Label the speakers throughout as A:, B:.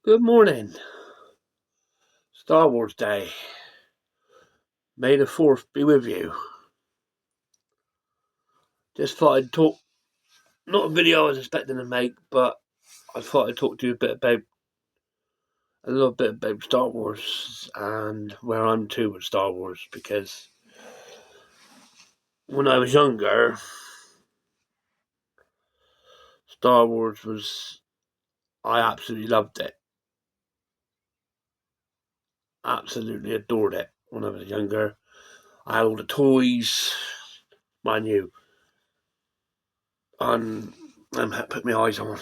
A: Good morning. Star Wars Day. May the 4th be with you. Just thought I'd talk, not a video I was expecting to make, but I thought I'd talk to you a little bit about Star Wars and where I'm to with Star Wars, because when I was younger, Star Wars I absolutely loved it. Absolutely adored it when I was younger. I had all the toys, mind you, and put my eyes on.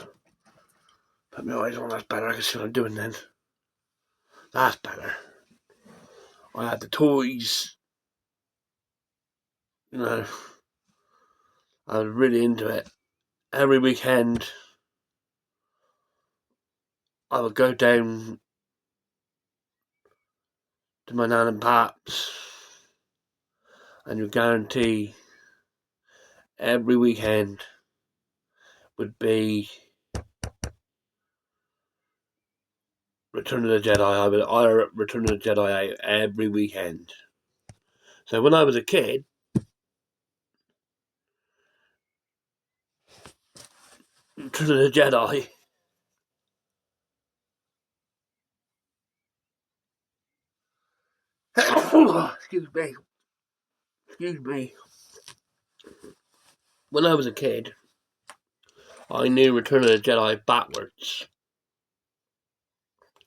A: That's better. I can see what I'm doing then. That's better. I had the toys, you know. I was really into it. Every weekend, I would go down to my nan and pap's, and you guarantee every weekend would be Return of the Jedi. I would either Return of the Jedi out every weekend. So when I was a kid, Return of the Jedi, excuse me. When I was a kid, I knew Return of the Jedi backwards,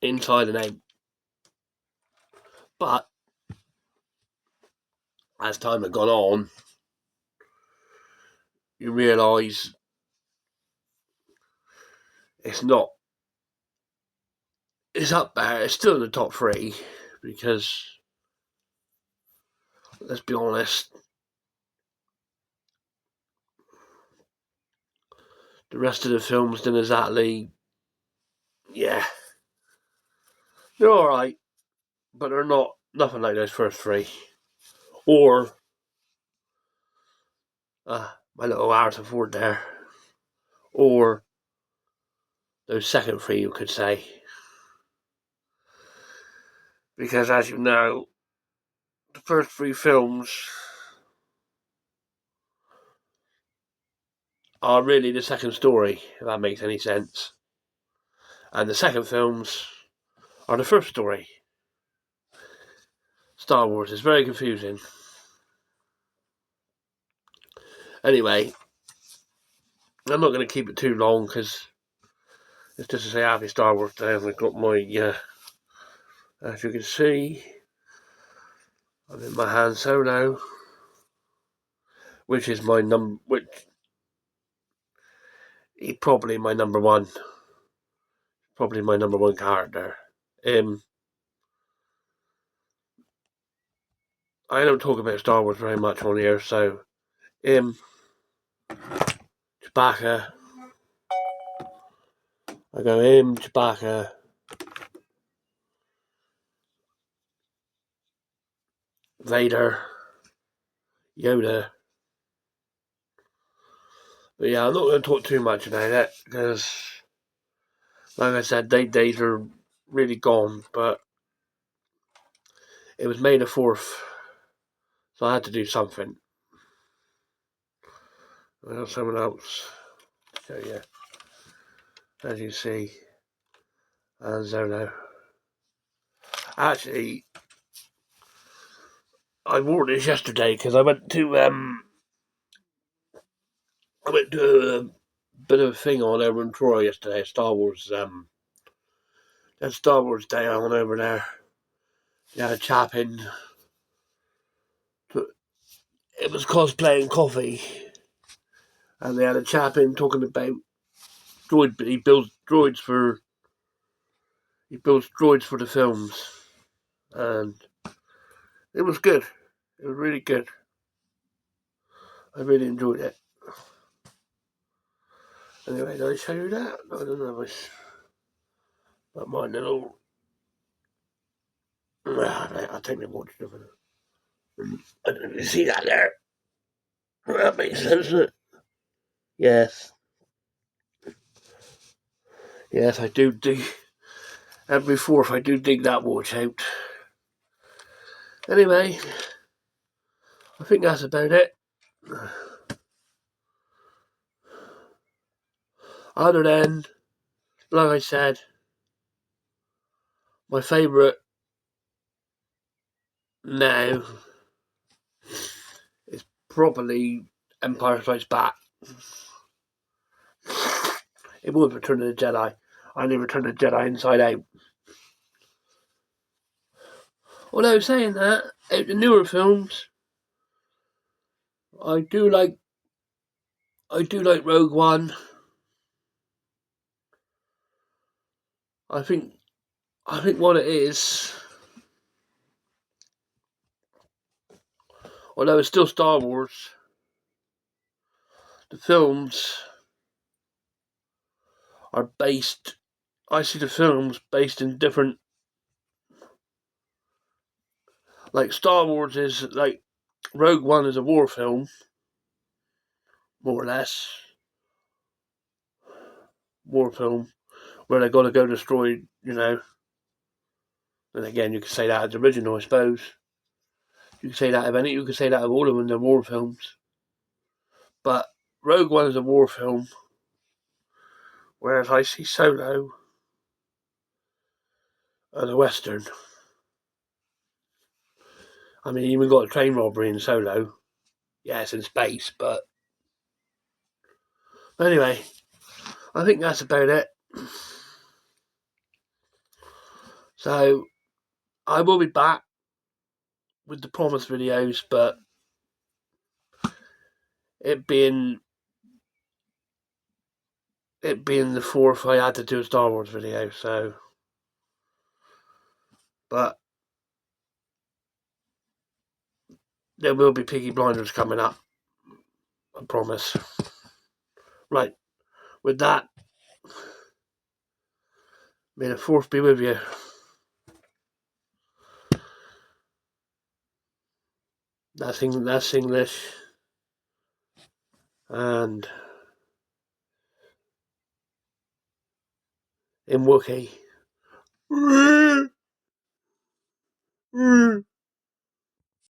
A: inside and out. But as time had gone on, you realise it's not. It's up there. It's still in the top three because, let's be honest, the rest of the films didn't exactly. Yeah, they're all right, but they're nothing like those first three, or my little Harrison Ford there, or those second three, you could say, because as you know, the first three films are really the second story, if that makes any sense, and the second films are the first story. Star Wars is very confusing. Anyway, I'm not going to keep it too long because it's just to say happy Star Wars Day. I've got my, as you can see, I'm in my Han Solo, which is he's probably my number one character. I don't talk about Star Wars very much on here, so Chewbacca. I go Chewbacca, Vader, Yoda. But yeah, I'm not going to talk too much about it because, like I said, days are really gone. But it was May the 4th, so I had to do something. Well, someone else show you, as you see, Han Solo. Actually, I wore this yesterday because I went to a bit of a thing on over in Troy yesterday. Star Wars Star Wars Day on over there. They had a chap in. It was cosplaying coffee, and they had a chap in talking about droid. He builds droids for the films, and it was good. It was really good. I really enjoyed it. Anyway, did I show you that? I don't know. But my little. I'll take my watch off. I don't know if you see that there. That makes sense, doesn't it? Yes. Yes, I do. every fourth. I do dig that watch out. Anyway, I think that's about it. Other than, like I said, my favourite now is probably Empire Strikes Back. It was Return of the Jedi. I only Return of the Jedi Inside Out. Although saying that, out the newer films, I do like Rogue One. I think what it is, although it's still Star Wars, the films are based. I see the films based in different. Like Star Wars is like Rogue One is a war film, more or less. War film where they got to go destroy, And again, you could say that as original, I suppose. You could say that of any. You could say that of all of them. They're war films. But Rogue One is a war film, whereas I see Solo as a western. I mean, you even got a train robbery in Solo. Yeah, it's in space, but anyway, I think that's about it. So I will be back with the promised videos, but it being the fourth, I had to do a Star Wars video. So, but there will be Peaky Blinders coming up. I promise. Right, with that, may the fourth be with you. That's English. And in Wookiee.